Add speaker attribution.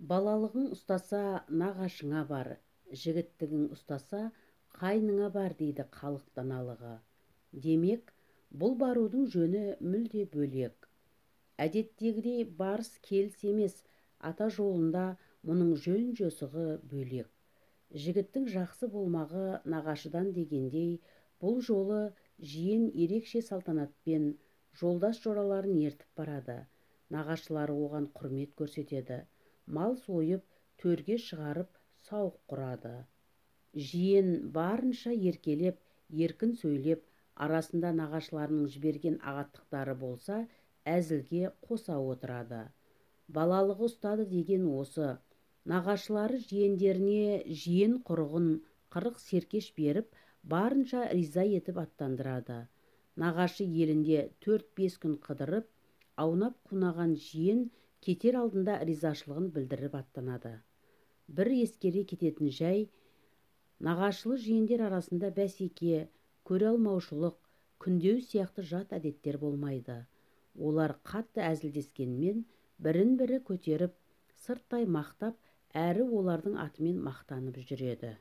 Speaker 1: Балалығың ұстаса нағашыңа бар, жігіттігің ұстаса қайныңа бар дейді халық даналығы. Демек, бұл барудың жөні мүлде бөлек. Әдеттегідей барыс келіс емес, ата жолында мұның жөн-жосығы бөлек. Жігіттің жақсы болмағы нағашыдан дегендей, бұл жолы жиен ерекше салтанатпен жолдас жораларын ертіп барады. Нағашылары оған құрмет көрсетеді. Мал сойып, төрге шығарып, сауық құрады. Жиен барынша еркелеп, еркін сөйлеп, арасында нағашыларының жіберген ағаттықтары болса, әзілге қоса отырады. Балалығы ұстады деген осы. Нағашылары жиендеріне жиен құрығын қырық серкеш беріп, барынша риза етіп аттандырады. Нағашы елінде 4-5 күн қыдырып, аунап қунаған жиен кетер алдында ризашылығын білдіріп аттанады. Бір ескере кететін жай, нағашылы жиендер арасында бәсеке, көре алмаушылық, күндеу сияқты жат әдеттер болмайды. Олар қатты әзілдескенмен, бірін-бірі көтеріп, сырттай мақтап, әрі олардың атымен мақтанып жүреді.